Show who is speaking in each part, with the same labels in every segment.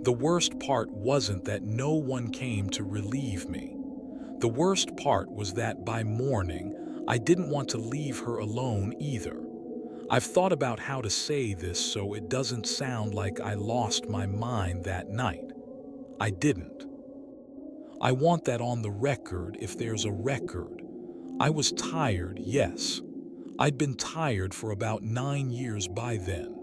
Speaker 1: The worst part wasn't that no one came to relieve me. The worst part was that by morning, I didn't want to leave her alone either. I've thought about how to say this so it doesn't sound like I lost my mind that night. I didn't. I want that on the record if there's a record. I was tired, yes. I'd been tired for about 9 years by then.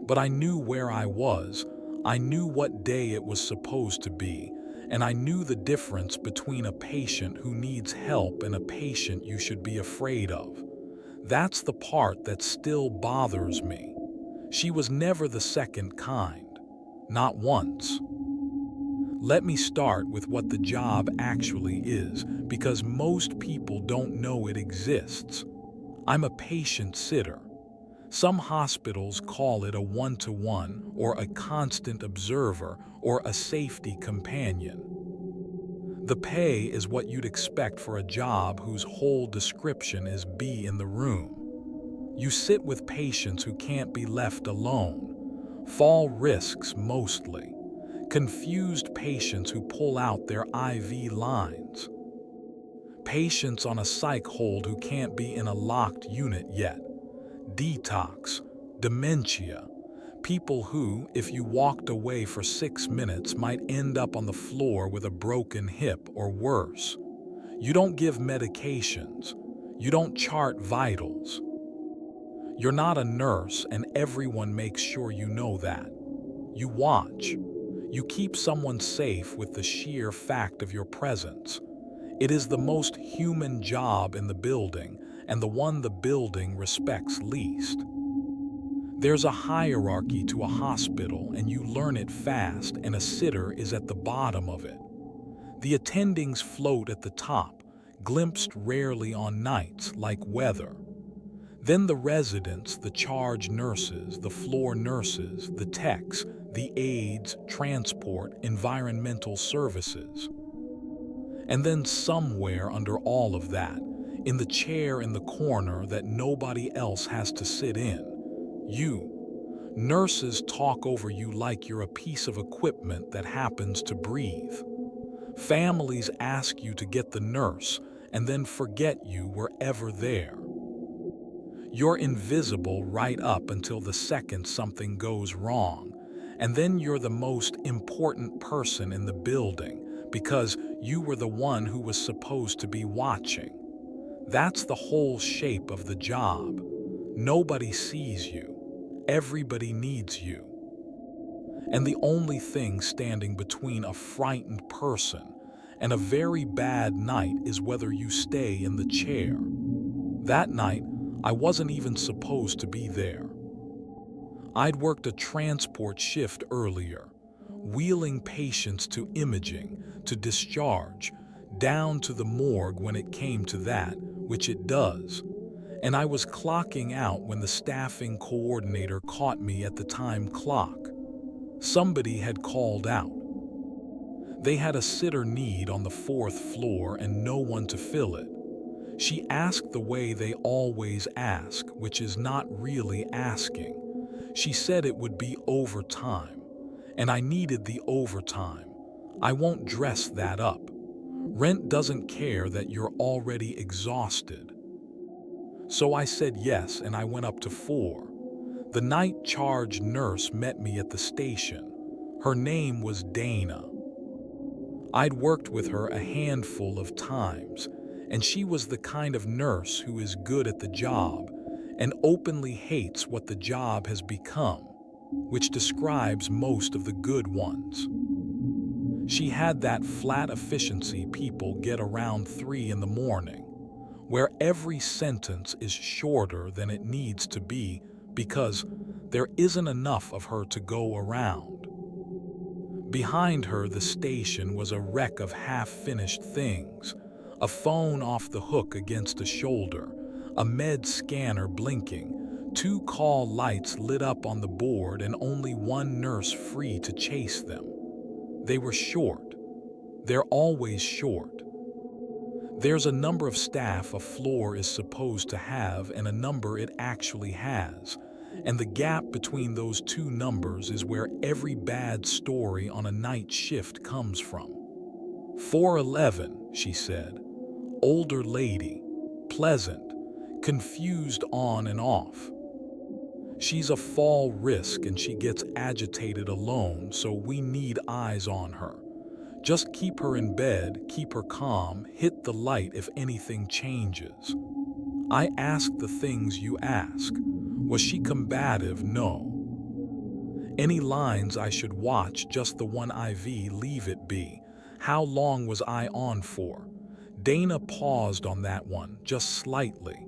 Speaker 1: But I knew where I was, I knew what day it was supposed to be, and I knew the difference between a patient who needs help and a patient you should be afraid of. That's the part that still bothers me. She was never the second kind. Not once. Let me start with what the job actually is, because most people don't know it exists. I'm a patient sitter. Some hospitals call it a one-to-one, or a constant observer, or a safety companion. The pay is what you'd expect for a job whose whole description is be in the room. You sit with patients who can't be left alone, fall risks mostly, confused patients who pull out their IV lines, patients on a psych hold who can't be in a locked unit yet, detox, dementia, people who, if you walked away for 6 minutes, might end up on the floor with a broken hip or worse. You don't give medications. You don't chart vitals. You're not a nurse, and everyone makes sure you know that. You watch. You keep someone safe with the sheer fact of your presence. It is the most human job in the building, and the one the building respects least. There's a hierarchy to a hospital, and you learn it fast, and a sitter is at the bottom of it. The attendings float at the top, glimpsed rarely on nights like weather. Then the residents, the charge nurses, the floor nurses, the techs, the aides, transport, environmental services. And then somewhere under all of that, in the chair in the corner that nobody else has to sit in, you. Nurses talk over you like you're a piece of equipment that happens to breathe. Families ask you to get the nurse and then forget you were ever there. You're invisible right up until the second something goes wrong, and then you're the most important person in the building because you were the one who was supposed to be watching. That's the whole shape of the job. Nobody sees you. Everybody needs you. And the only thing standing between a frightened person and a very bad night is whether you stay in the chair. That night, I wasn't even supposed to be there. I'd worked a transport shift earlier, wheeling patients to imaging, to discharge, down to the morgue when it came to that, which it does. And I was clocking out when the staffing coordinator caught me at the time clock. Somebody had called out. They had a sitter need on the 4th floor and no one to fill it. She asked the way they always ask, which is not really asking. She said it would be overtime, and I needed the overtime. I won't dress that up. Rent doesn't care that you're already exhausted. So I said yes, and I went up to 4. The night charge nurse met me at the station. Her name was Dana. I'd worked with her a handful of times, and she was the kind of nurse who is good at the job and openly hates what the job has become, which describes most of the good ones. She had that flat efficiency people get around 3 in the morning, where every sentence is shorter than it needs to be because there isn't enough of her to go around. Behind her, the station was a wreck of half-finished things, a phone off the hook against a shoulder, a med scanner blinking, 2 call lights lit up on the board, and only 1 nurse free to chase them. They were short. They're always short. There's a number of staff a floor is supposed to have and a number it actually has, And the gap between those two numbers is where every bad story on a night shift comes from. 411, she said. Older lady, pleasant, confused on and off. She's a fall risk and she gets agitated alone, so we need eyes on her. Just keep her in bed, keep her calm, hit the light if anything changes. I asked the things you ask. Was she combative? No. Any lines I should watch? Just the one IV, leave it be. How long was I on for? Dana paused on that one, just slightly.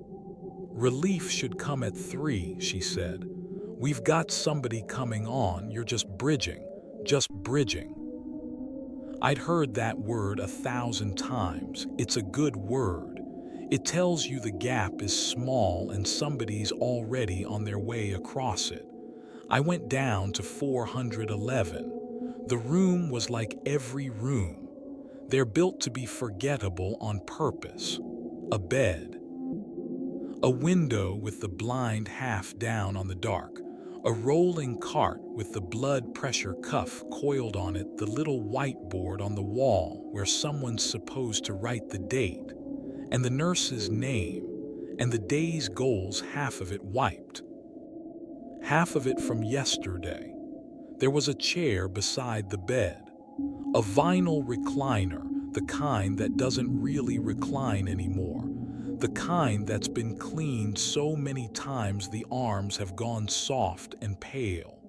Speaker 1: Relief should come at 3, she said. We've got somebody coming on, you're just bridging, just bridging. I'd heard that word 1,000 times. It's a good word. It tells you the gap is small and somebody's already on their way across it. I went down to 411. The room was like every room. They're built to be forgettable on purpose. A bed. A window with the blind half down on the dark. A rolling cart with the blood pressure cuff coiled on it, the little whiteboard on the wall where someone's supposed to write the date, and the nurse's name, and the day's goals, half of it wiped. Half of it from yesterday. There was a chair beside the bed. A vinyl recliner, the kind that doesn't really recline anymore. The kind that's been cleaned so many times the arms have gone soft and pale.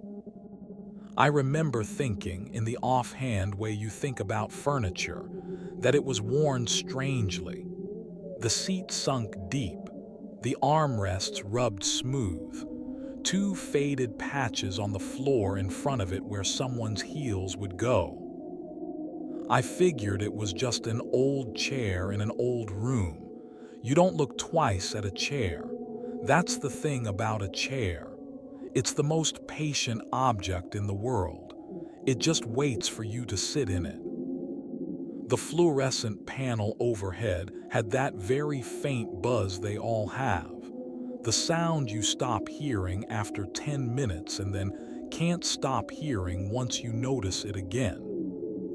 Speaker 1: I remember thinking, in the offhand way you think about furniture, that it was worn strangely. The seat sunk deep, the armrests rubbed smooth, 2 faded patches on the floor in front of it where someone's heels would go. I figured it was just an old chair in an old room. You don't look twice at a chair. That's the thing about a chair. It's the most patient object in the world. It just waits for you to sit in it. The fluorescent panel overhead had that very faint buzz they all have. The sound you stop hearing after 10 minutes and then can't stop hearing once you notice it again.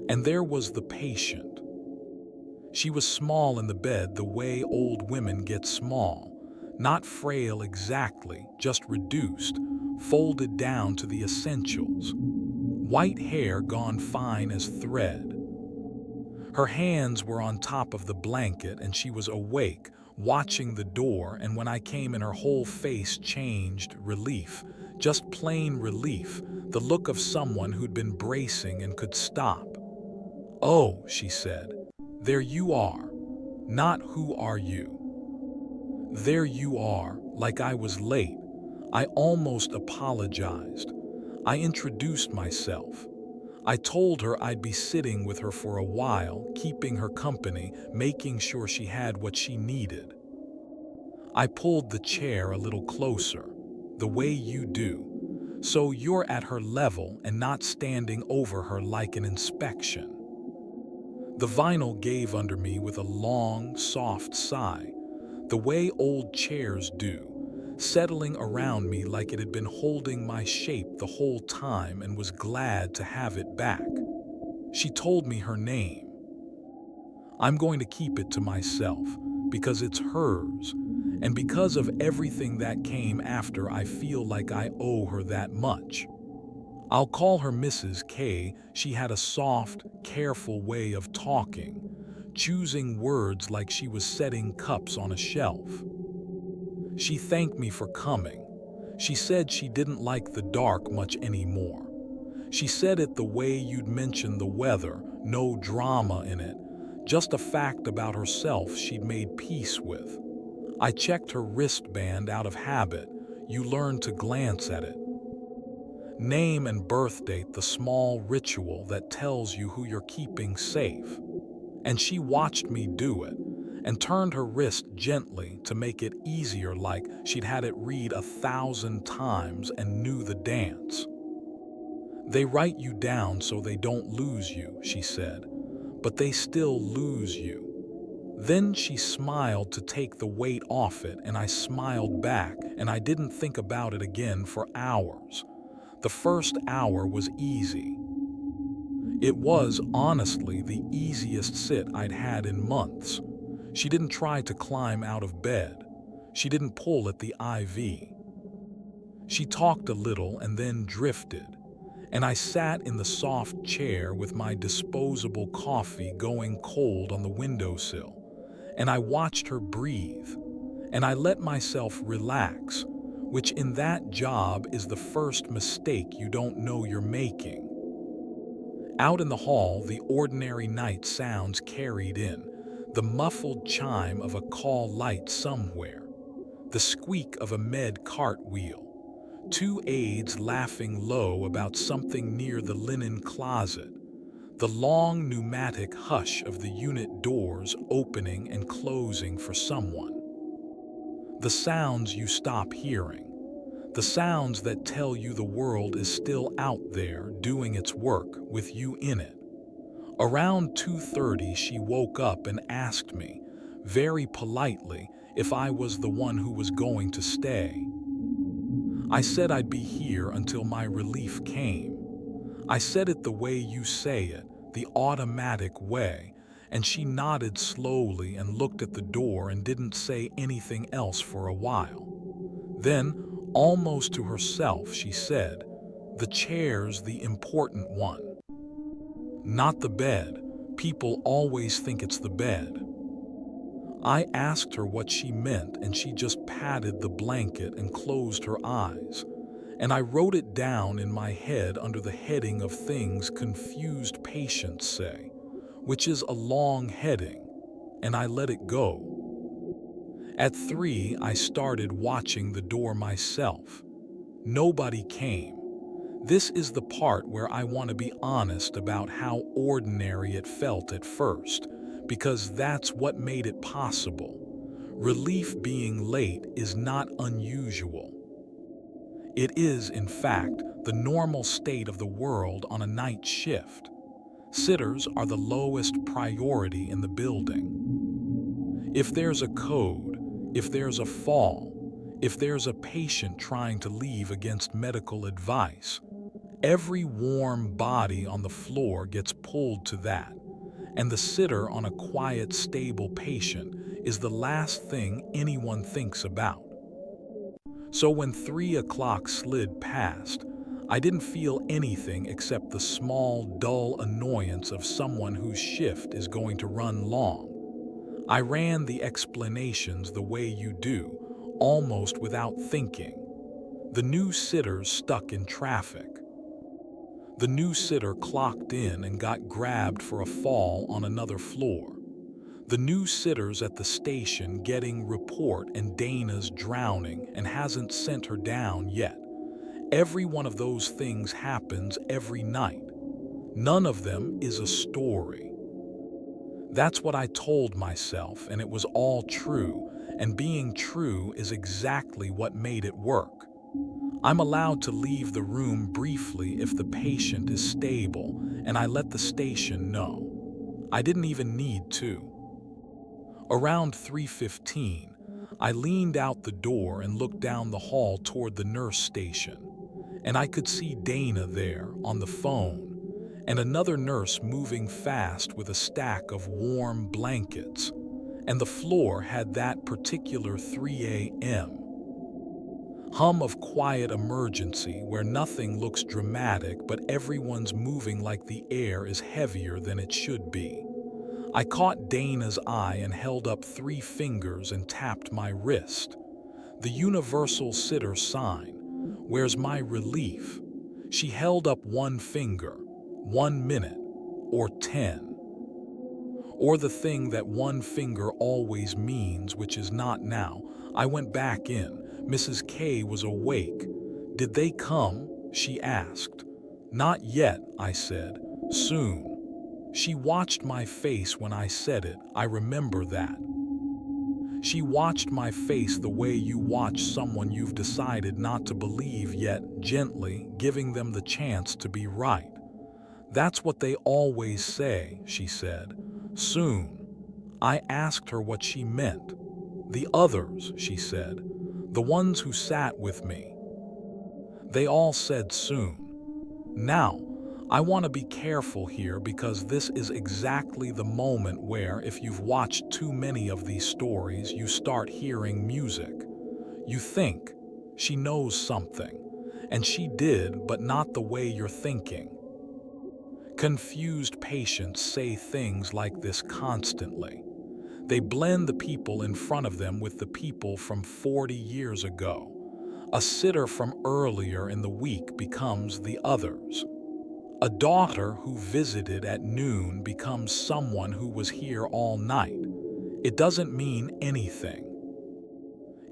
Speaker 1: And there was the patient. She was small in the bed the way old women get small. Not frail exactly, just reduced, folded down to the essentials. White hair gone fine as thread. Her hands were on top of the blanket and she was awake, watching the door, and when I came in her whole face changed, relief, just plain relief, the look of someone who'd been bracing and could stop. Oh, she said, there you are. Not who are you. There you are, like I was late. I almost apologized. I introduced myself. I told her I'd be sitting with her for a while, keeping her company, making sure she had what she needed. I pulled the chair a little closer, the way you do, so you're at her level and not standing over her like an inspection. The vinyl gave under me with a long, soft sigh, the way old chairs do, settling around me like it had been holding my shape the whole time and was glad to have it back. She told me her name. I'm going to keep it to myself, because it's hers, and because of everything that came after, I feel like I owe her that much. I'll call her Mrs. K. She had a soft, careful way of talking, choosing words like she was setting cups on a shelf. She thanked me for coming. She said she didn't like the dark much anymore. She said it the way you'd mention the weather, no drama in it, just a fact about herself she'd made peace with. I checked her wristband out of habit. You learn to glance at it. Name and birth date, the small ritual that tells you who you're keeping safe. And she watched me do it and turned her wrist gently to make it easier, like she'd had it read 1,000 times and knew the dance. They write you down so they don't lose you, she said, but they still lose you. Then she smiled to take the weight off it, and I smiled back, and I didn't think about it again for hours. The first hour was easy. It was, honestly, the easiest sit I'd had in months. She didn't try to climb out of bed. She didn't pull at the IV. She talked a little and then drifted, and I sat in the soft chair with my disposable coffee going cold on the windowsill, and I watched her breathe, and I let myself relax, which in that job is the first mistake you don't know you're making. Out in the hall, the ordinary night sounds carried in, the muffled chime of a call light somewhere, the squeak of a med cartwheel, two aides laughing low about something near the linen closet, the long pneumatic hush of the unit doors opening and closing for someone. The sounds you stop hearing, the sounds that tell you the world is still out there doing its work with you in it. Around 2:30, she woke up and asked me, very politely, if I was the one who was going to stay. I said I'd be here until my relief came. I said it the way you say it, the automatic way, and she nodded slowly and looked at the door and didn't say anything else for a while. Then, almost to herself, she said, "The chair's the important one. Not the bed. People always think it's the bed." I asked her what she meant, and she just patted the blanket and closed her eyes. And I wrote it down in my head under the heading of things confused patients say, which is a long heading, and I let it go. At 3, I started watching the door myself. Nobody came. This is the part where I want to be honest about how ordinary it felt at first, because that's what made it possible. Relief being late is not unusual. It is, in fact, the normal state of the world on a night shift. Sitters are the lowest priority in the building. If there's a code, if there's a fall, if there's a patient trying to leave against medical advice, every warm body on the floor gets pulled to that, and the sitter on a quiet, stable patient is the last thing anyone thinks about. So when 3 o'clock slid past, I didn't feel anything except the small, dull annoyance of someone whose shift is going to run long. I ran the explanations the way you do, almost without thinking. The new sitter's stuck in traffic. The new sitter clocked in and got grabbed for a fall on another floor. The new sitter's at the station getting report and Dana's drowning and hasn't sent her down yet. Every one of those things happens every night. None of them is a story. That's what I told myself, and it was all true, and being true is exactly what made it work. I'm allowed to leave the room briefly if the patient is stable, and I let the station know. I didn't even need to. Around 3:15, I leaned out the door and looked down the hall toward the nurse station, and I could see Dana there on the phone, and another nurse moving fast with a stack of warm blankets, and the floor had that particular 3 a.m. hum of quiet emergency where nothing looks dramatic but everyone's moving like the air is heavier than it should be. I caught Dana's eye and held up 3 fingers and tapped my wrist. The universal sitter sign. Where's my relief? She held up 1 finger, 1 minute, or 10. Or the thing that 1 finger always means, which is not now. I went back in. Mrs. K was awake. "Did they come?" she asked. "Not yet," I said. "Soon." She watched my face when I said it. I remember that. She watched my face the way you watch someone you've decided not to believe yet, gently giving them the chance to be right. "That's what they always say," she said. "Soon." I asked her what she meant. The others, she said. The ones who sat with me. They all said soon. Now, I want to be careful here because this is exactly the moment where, if you've watched too many of these stories, you start hearing music. You think, she knows something. And she did, but not the way you're thinking. Confused patients say things like this constantly. They blend the people in front of them with the people from 40 years ago. A sitter from earlier in the week becomes the others. A daughter who visited at noon becomes someone who was here all night. It doesn't mean anything.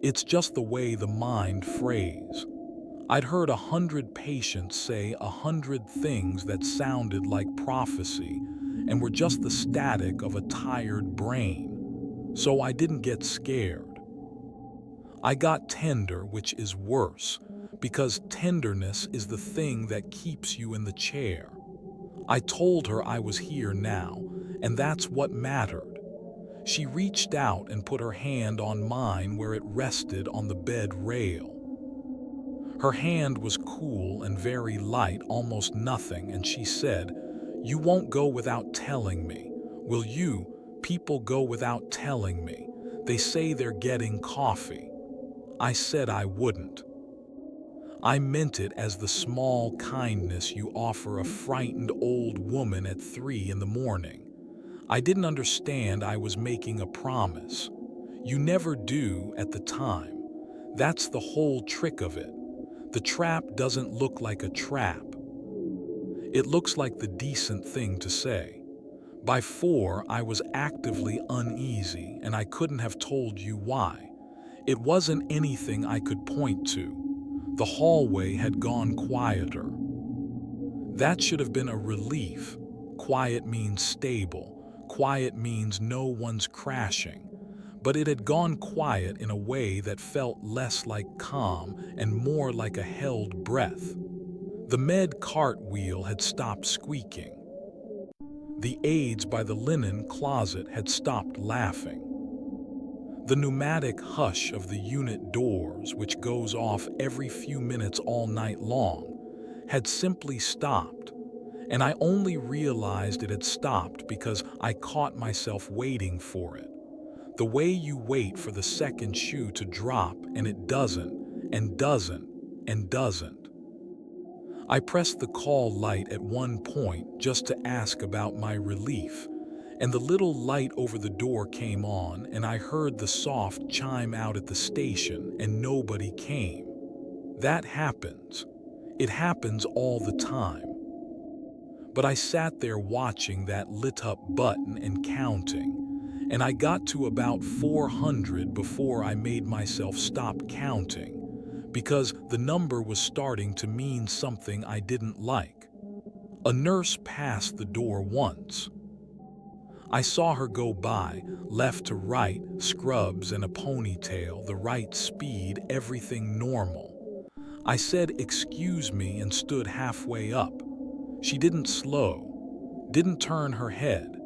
Speaker 1: It's just the way the mind frays. I'd heard 100 patients say 100 things that sounded like prophecy and were just the static of a tired brain. So I didn't get scared. I got tender, which is worse, because tenderness is the thing that keeps you in the chair. I told her I was here now, and that's what mattered. She reached out and put her hand on mine where it rested on the bed rail. Her hand was cool and very light, almost nothing, and she said, "You won't go without telling me. Will you? People go without telling me. They say they're getting coffee." I said I wouldn't. I meant it as the small kindness you offer a frightened old woman at 3 in the morning. I didn't understand I was making a promise. You never do at the time. That's the whole trick of it. The trap doesn't look like a trap. It looks like the decent thing to say. By 4, I was actively uneasy, and I couldn't have told you why. It wasn't anything I could point to. The hallway had gone quieter. That should have been a relief. Quiet means stable. Quiet means no one's crashing. But it had gone quiet in a way that felt less like calm and more like a held breath. The med cart wheel had stopped squeaking. The aides by the linen closet had stopped laughing. The pneumatic hush of the unit doors, which goes off every few minutes all night long, had simply stopped, and I only realized it had stopped because I caught myself waiting for it. The way you wait for the second shoe to drop and it doesn't, and doesn't, and doesn't. I pressed the call light at one point just to ask about my relief, and the little light over the door came on, and I heard the soft chime out at the station, and nobody came. That happens. It happens all the time. But I sat there watching that lit up button and counting, and I got to about 400 before I made myself stop counting, because the number was starting to mean something I didn't like. A nurse passed the door once. I saw her go by, left to right, scrubs and a ponytail, the right speed, everything normal. I said, "Excuse me," and stood halfway up. She didn't slow, didn't turn her head,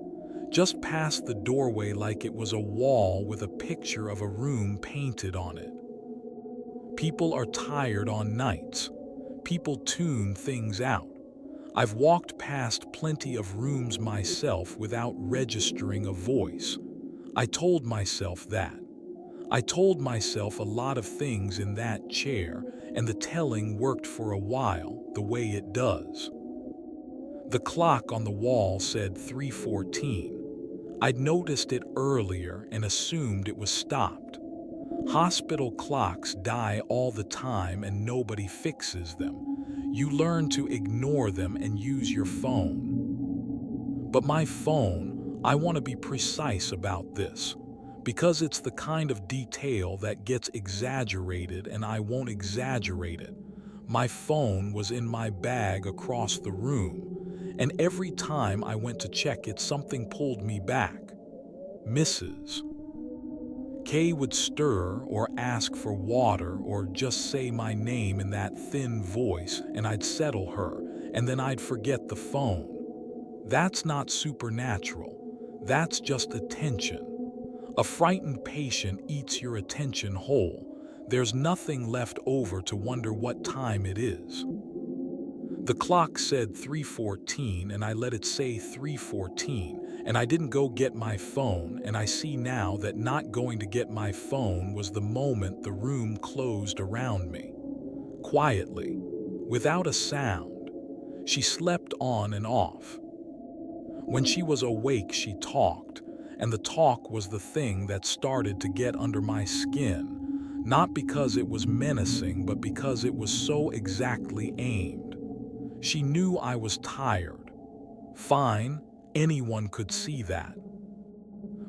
Speaker 1: just passed the doorway like it was a wall with a picture of a room painted on it. People are tired on nights. People tune things out. I've walked past plenty of rooms myself without registering a voice. I told myself that. I told myself a lot of things in that chair, and the telling worked for a while, the way it does. The clock on the wall said 3:14. I'd noticed it earlier and assumed it was stopped. Hospital clocks die all the time and nobody fixes them. You learn to ignore them and use your phone. But my phone, I want to be precise about this, because it's the kind of detail that gets exaggerated and I won't exaggerate it. My phone was in my bag across the room, and every time I went to check it, something pulled me back. Mrs. Kay would stir or ask for water or just say my name in that thin voice, and I'd settle her, and then I'd forget the phone. That's not supernatural. That's just attention. A frightened patient eats your attention whole. There's nothing left over to wonder what time it is. The clock said 3:14 and I let it say 3:14, and I didn't go get my phone, and I see now that not going to get my phone was the moment the room closed around me. Quietly, without a sound. She slept on and off. When she was awake, she talked, and the talk was the thing that started to get under my skin, not because it was menacing, but because it was so exactly aimed. She knew I was tired. Fine, anyone could see that.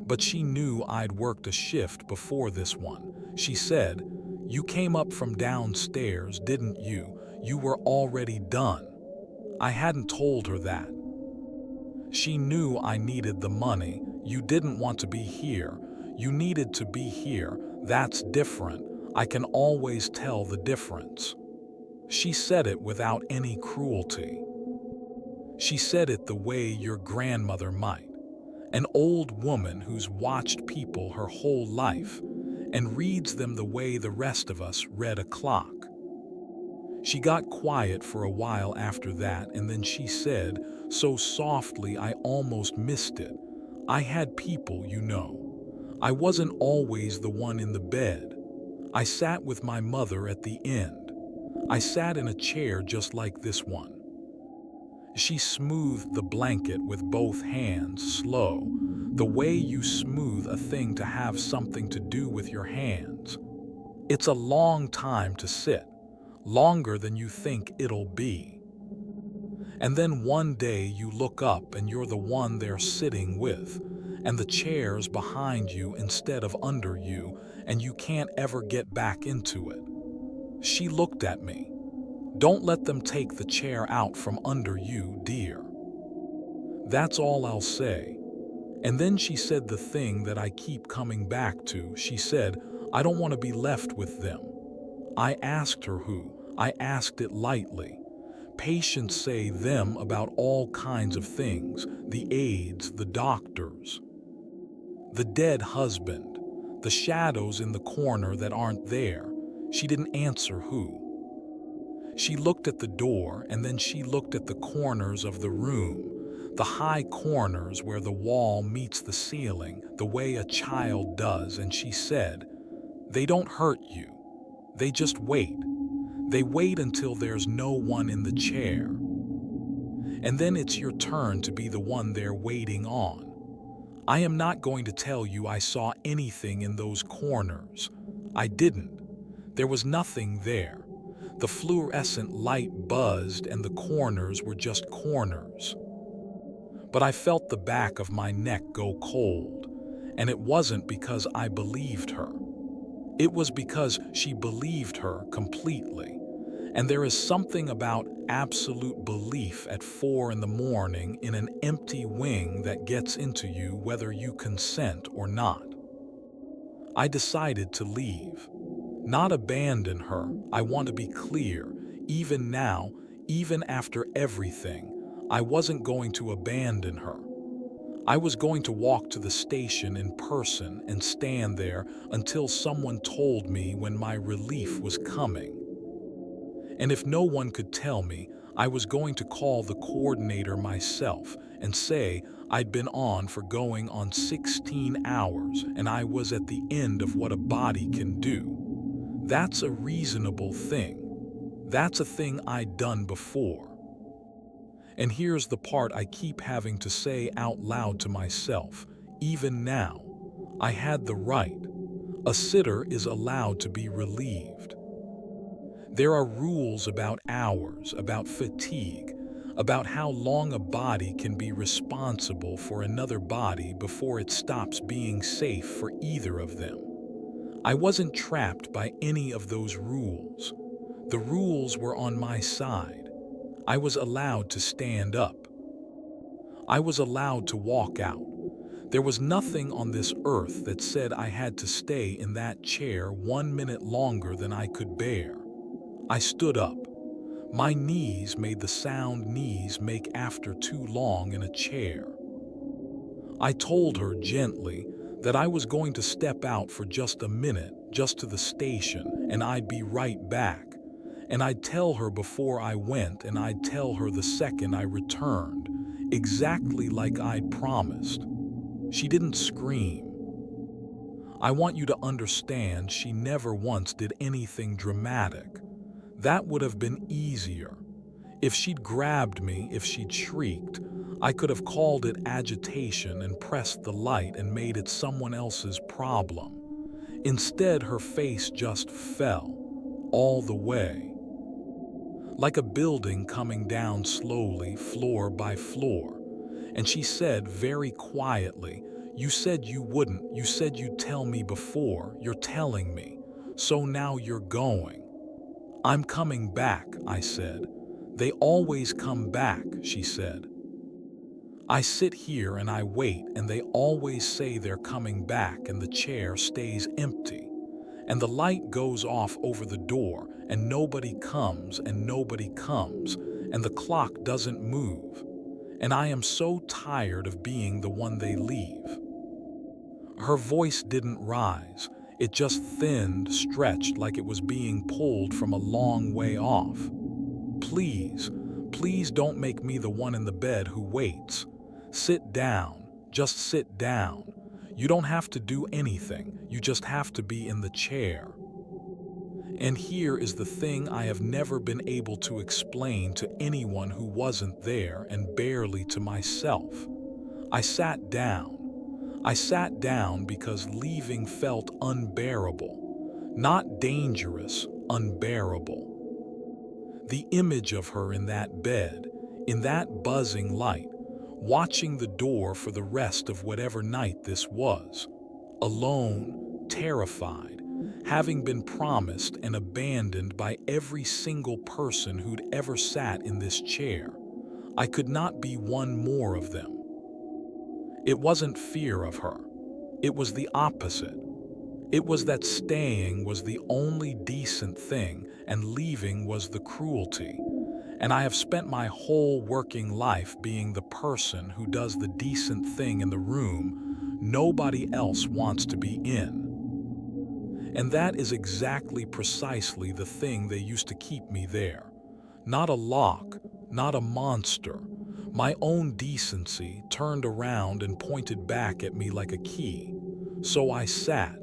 Speaker 1: But she knew I'd worked a shift before this one. She said, "You came up from downstairs, didn't you? You were already done." I hadn't told her that. She knew I needed the money. "You didn't want to be here. You needed to be here. That's different. I can always tell the difference." She said it without any cruelty. She said it the way your grandmother might. An old woman who's watched people her whole life and reads them the way the rest of us read a clock. She got quiet for a while after that, and then she said, so softly I almost missed it, "I had people, you know. I wasn't always the one in the bed. I sat with my mother at the end. I sat in a chair just like this one." She smoothed the blanket with both hands, slow, the way you smooth a thing to have something to do with your hands. It's a long time to sit, longer than you think it'll be. And then one day you look up and you're the one they're sitting with, and the chair's behind you instead of under you, and you can't ever get back into it. She looked at me. "Don't let them take the chair out from under you, dear." That's all I'll say. And then she said the thing that I keep coming back to. She said, "I don't want to be left with them." I asked her who. I asked it lightly. Patients say them about all kinds of things, the aides, the doctors, the dead husband, the shadows in the corner that aren't there. She didn't answer who. She looked at the door, and then she looked at the corners of the room, the high corners where the wall meets the ceiling, the way a child does, and she said, "They don't hurt you. They just wait. They wait until there's no one in the chair. And then it's your turn to be the one they're waiting on. I am not going to tell you I saw anything in those corners. I didn't. There was nothing there. The fluorescent light buzzed and the corners were just corners. But I felt the back of my neck go cold, and it wasn't because I believed her. It was because she believed her completely. And there is something about absolute belief at 4 in the morning in an empty wing that gets into you whether you consent or not. I decided to leave. Not abandon her, I want to be clear. Even now, even after everything, I wasn't going to abandon her. I was going to walk to the station in person and stand there until someone told me when my relief was coming. And if no one could tell me, I was going to call the coordinator myself and say I'd been on for going on 16 hours and I was at the end of what a body can do. That's a reasonable thing. That's a thing I'd done before. And here's the part I keep having to say out loud to myself, even now. I had the right. A sitter is allowed to be relieved. There are rules about hours, about fatigue, about how long a body can be responsible for another body before it stops being safe for either of them. I wasn't trapped by any of those rules. The rules were on my side. I was allowed to stand up. I was allowed to walk out. There was nothing on this earth that said I had to stay in that chair 1 minute longer than I could bear. I stood up. My knees made the sound knees make after too long in a chair. I told her gently, that I was going to step out for just a minute, just to the station, and I'd be right back. And I'd tell her before I went, and I'd tell her the second I returned, exactly like I'd promised. She didn't scream. I want you to understand she never once did anything dramatic. That would have been easier. If she'd grabbed me, if she'd shrieked, I could have called it agitation and pressed the light and made it someone else's problem. Instead, her face just fell, all the way. Like a building coming down slowly, floor by floor. And she said very quietly, "You said you wouldn't, you said you'd tell me before, you're telling me, so now you're going." "I'm coming back," I said. "They always come back," she said. "I sit here and I wait, and they always say they're coming back, and the chair stays empty. And the light goes off over the door, and nobody comes, and nobody comes, and the clock doesn't move. And I am so tired of being the one they leave." Her voice didn't rise. It just thinned, stretched like it was being pulled from a long way off. "Please, please don't make me the one in the bed who waits. Sit down, just sit down. You don't have to do anything, you just have to be in the chair." And here is the thing I have never been able to explain to anyone who wasn't there, and barely to myself. I sat down. I sat down because leaving felt unbearable. Not dangerous, unbearable. The image of her in that bed, in that buzzing light, watching the door for the rest of whatever night this was. Alone, terrified, having been promised and abandoned by every single person who'd ever sat in this chair. I could not be one more of them. It wasn't fear of her. It was the opposite. It was that staying was the only decent thing and leaving was the cruelty. And I have spent my whole working life being the person who does the decent thing in the room nobody else wants to be in. And that is exactly precisely the thing they used to keep me there. Not a lock, not a monster. My own decency turned around and pointed back at me like a key. So I sat.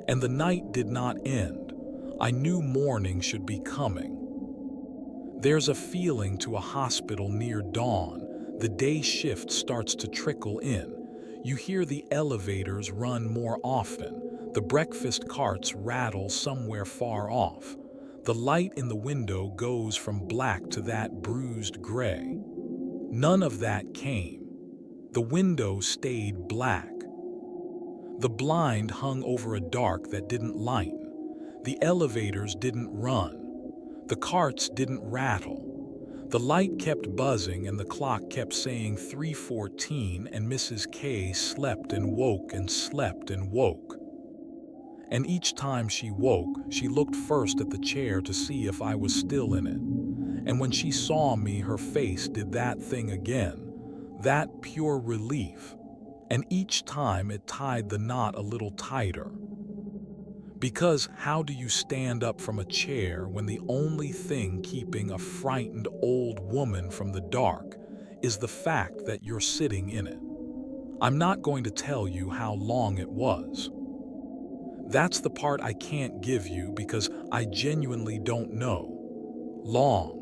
Speaker 1: And the night did not end. I knew morning should be coming. There's a feeling to a hospital near dawn. The day shift starts to trickle in. You hear the elevators run more often. The breakfast carts rattle somewhere far off. The light in the window goes from black to that bruised gray. None of that came. The window stayed black. The blind hung over a dark that didn't lighten. The elevators didn't run. The carts didn't rattle. The light kept buzzing and the clock kept saying 3:14, and Mrs. K slept and woke and slept and woke. And each time she woke, she looked first at the chair to see if I was still in it. And when she saw me, her face did that thing again, that pure relief. And each time it tied the knot a little tighter. Because how do you stand up from a chair when the only thing keeping a frightened old woman from the dark is the fact that you're sitting in it? I'm not going to tell you how long it was. That's the part I can't give you because I genuinely don't know. Long.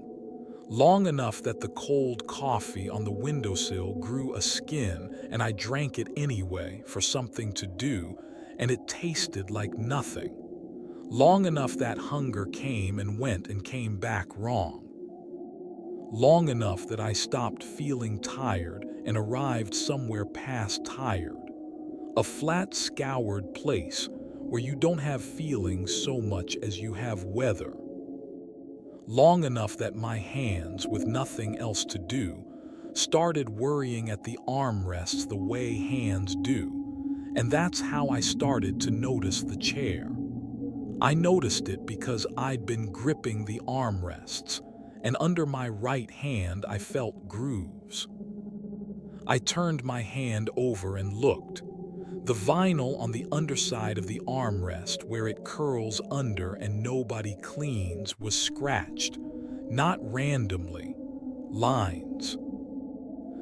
Speaker 1: Long enough that the cold coffee on the windowsill grew a skin and I drank it anyway for something to do, and it tasted like nothing. Long enough that hunger came and went and came back wrong. Long enough that I stopped feeling tired and arrived somewhere past tired. A flat, scoured place where you don't have feelings so much as you have weather. Long enough that my hands, with nothing else to do, started worrying at the armrests the way hands do, and that's how I started to notice the chair. I noticed it because I'd been gripping the armrests, and under my right hand I felt grooves. I turned my hand over and looked. The vinyl on the underside of the armrest where it curls under and nobody cleans was scratched, not randomly, lines.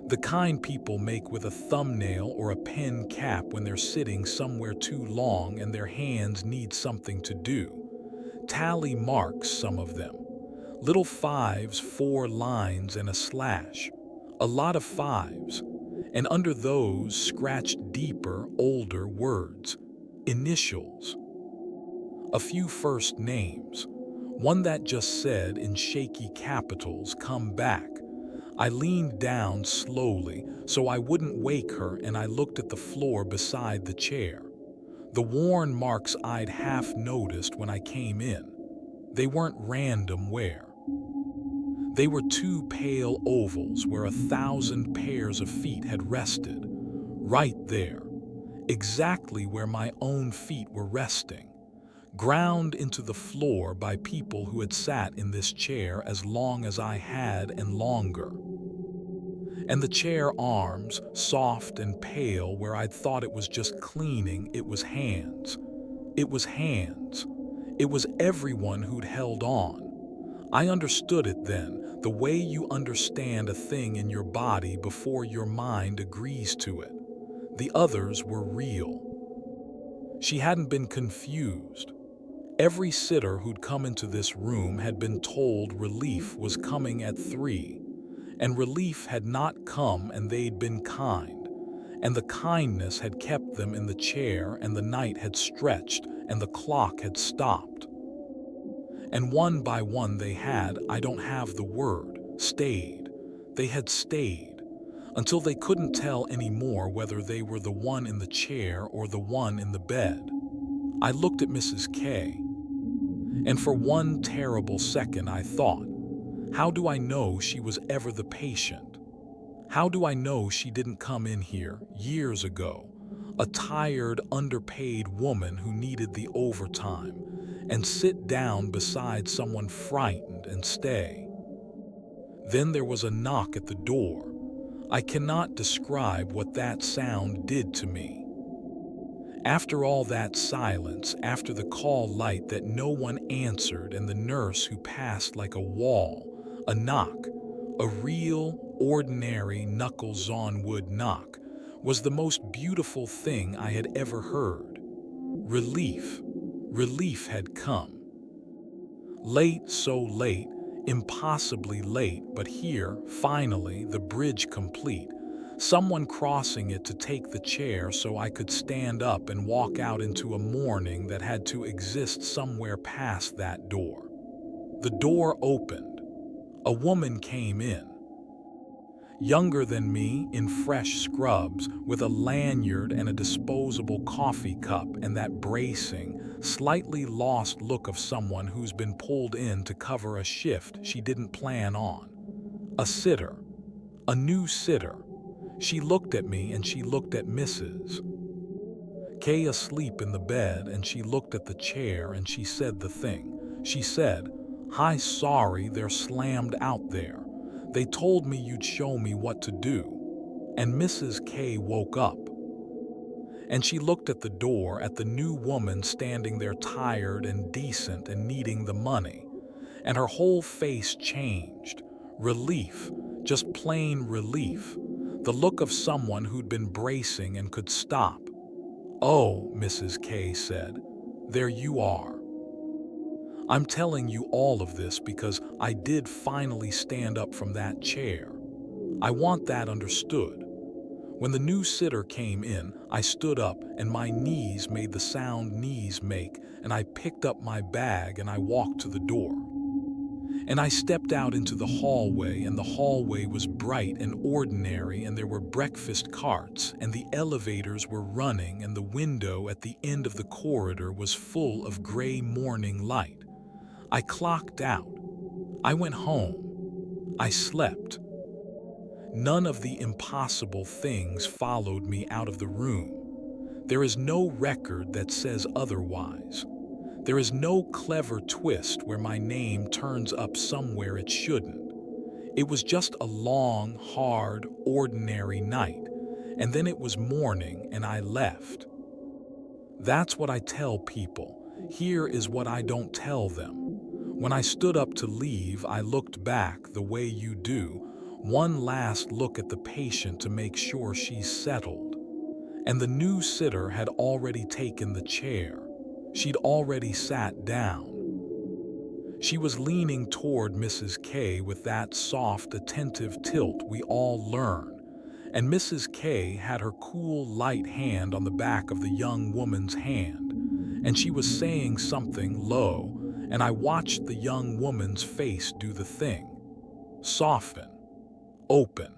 Speaker 1: The kind people make with a thumbnail or a pen cap when they're sitting somewhere too long and their hands need something to do. Tally marks, some of them. Little fives, 4 lines and a slash. A lot of fives. And under those, scratched deeper, older words. Initials. A few first names. One that just said in shaky capitals, "Come back." I leaned down slowly so I wouldn't wake her, and I looked at the floor beside the chair. The worn marks I'd half noticed when I came in. They weren't random wear. They were 2 pale ovals where 1,000 pairs of feet had rested. Right there. Exactly where my own feet were resting. Ground into the floor by people who had sat in this chair as long as I had and longer. And the chair arms, soft and pale where I'd thought it was just cleaning, it was hands. It was hands. It was everyone who'd held on. I understood it then, the way you understand a thing in your body before your mind agrees to it. The others were real. She hadn't been confused. Every sitter who'd come into this room had been told relief was coming at 3. And relief had not come, and they'd been kind. And the kindness had kept them in the chair, and the night had stretched, and the clock had stopped. And one by one they had, I don't have the word, stayed. They had stayed, until they couldn't tell anymore whether they were the one in the chair or the one in the bed. I looked at Mrs. K, and for one terrible second I thought, how do I know she was ever the patient? How do I know she didn't come in here years ago, a tired, underpaid woman who needed the overtime, and sit down beside someone frightened and stay? Then there was a knock at the door. I cannot describe what that sound did to me. After all that silence, after the call light that no one answered and the nurse who passed like a wall, a knock, a real, ordinary knuckles-on-wood knock, was the most beautiful thing I had ever heard. Relief. Relief had come. Late, so late, impossibly late, but here, finally, the bridge complete. Someone crossing it to take the chair so I could stand up and walk out into a morning that had to exist somewhere past that door. The door opened. A woman came in. Younger than me, in fresh scrubs, with a lanyard and a disposable coffee cup and that bracing, slightly lost look of someone who's been pulled in to cover a shift she didn't plan on. A sitter. A new sitter. She looked at me and she looked at Mrs. K asleep in the bed, and she looked at the chair and she said the thing. She said, "Hi, sorry, they're slammed out there. They told me you'd show me what to do." And Mrs. K woke up. And she looked at the door, at the new woman standing there tired and decent and needing the money. And her whole face changed. Relief. Just plain relief. The look of someone who'd been bracing and could stop. "Oh," Mrs. K said, "there you are." I'm telling you all of this because I did finally stand up from that chair. I want that understood. When the new sitter came in, I stood up and my knees made the sound knees make, and I picked up my bag and I walked to the door. And I stepped out into the hallway, and the hallway was bright and ordinary, and there were breakfast carts, and the elevators were running, and the window at the end of the corridor was full of gray morning light. I clocked out. I went home. I slept. None of the impossible things followed me out of the room. There is no record that says otherwise. There is no clever twist where my name turns up somewhere it shouldn't. It was just a long, hard, ordinary night, and then it was morning and I left. That's what I tell people. Here is what I don't tell them. When I stood up to leave, I looked back the way you do, one last look at the patient to make sure she's settled. And the new sitter had already taken the chair. She'd already sat down. She was leaning toward Mrs. K with that soft, attentive tilt we all learn, and Mrs. K had her cool, light hand on the back of the young woman's hand, and she was saying something low, and I watched the young woman's face do the thing. Soften, open,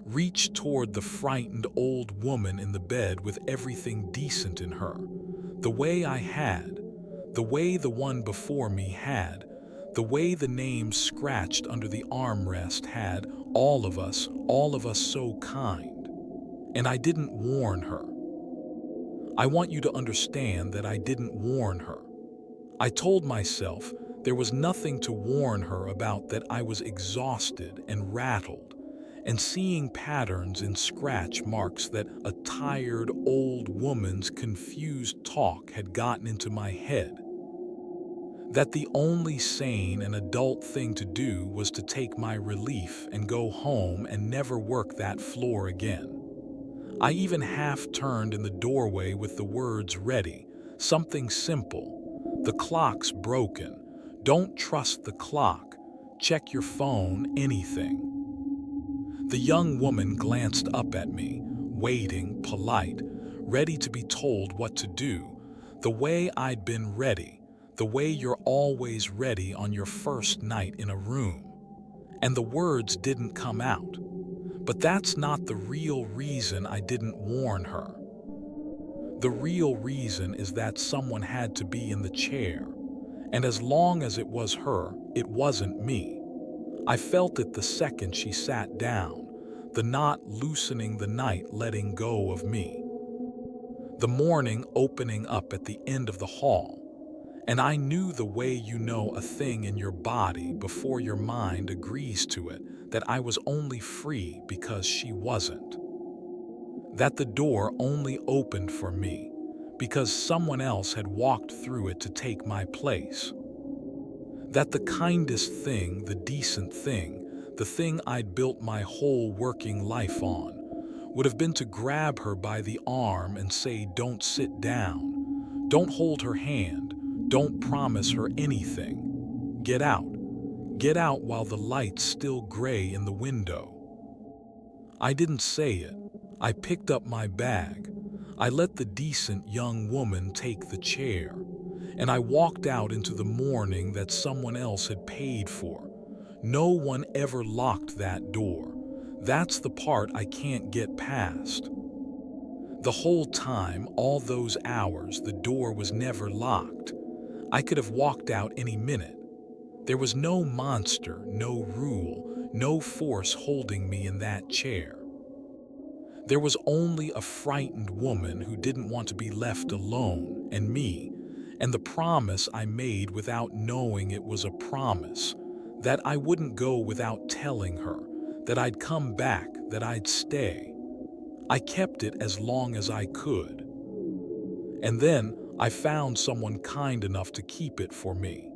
Speaker 1: reach toward the frightened old woman in the bed with everything decent in her, the way I had, the way the one before me had, the way the name scratched under the armrest had, all of us so kind. And I didn't warn her. I want you to understand that I didn't warn her. I told myself there was nothing to warn her about, that I was exhausted and rattled, and seeing patterns in scratch marks that a tired old woman's confused talk had gotten into my head. That the only sane and adult thing to do was to take my relief and go home and never work that floor again. I even half turned in the doorway with the words ready, something simple. The clock's broken. Don't trust the clock. Check your phone, anything. The young woman glanced up at me, waiting, polite, ready to be told what to do, the way I'd been ready. The way you're always ready on your first night in a room. And the words didn't come out. But that's not the real reason I didn't warn her. The real reason is that someone had to be in the chair. And as long as it was her, it wasn't me. I felt it the second she sat down, the knot loosening, the night letting go of me. The morning opening up at the end of the hall. And I knew the way you know a thing in your body before your mind agrees to it, that I was only free because she wasn't. That the door only opened for me because someone else had walked through it to take my place. That the kindest thing, the decent thing, the thing I'd built my whole working life on, would have been to grab her by the arm and say, don't sit down, don't hold her hand, don't promise her anything. Get out while the light's still gray in the window. I didn't say it. I picked up my bag. I let the decent young woman take the chair, and I walked out into the morning that someone else had paid for. No one ever locked that door. That's the part I can't get past. The whole time, all those hours, the door was never locked. I could have walked out any minute. There was no monster, no rule, no force holding me in that chair. There was only a frightened woman who didn't want to be left alone, and me, and the promise I made without knowing it was a promise, that I wouldn't go without telling her, that I'd come back, that I'd stay. I kept it as long as I could. And then I found someone kind enough to keep it for me.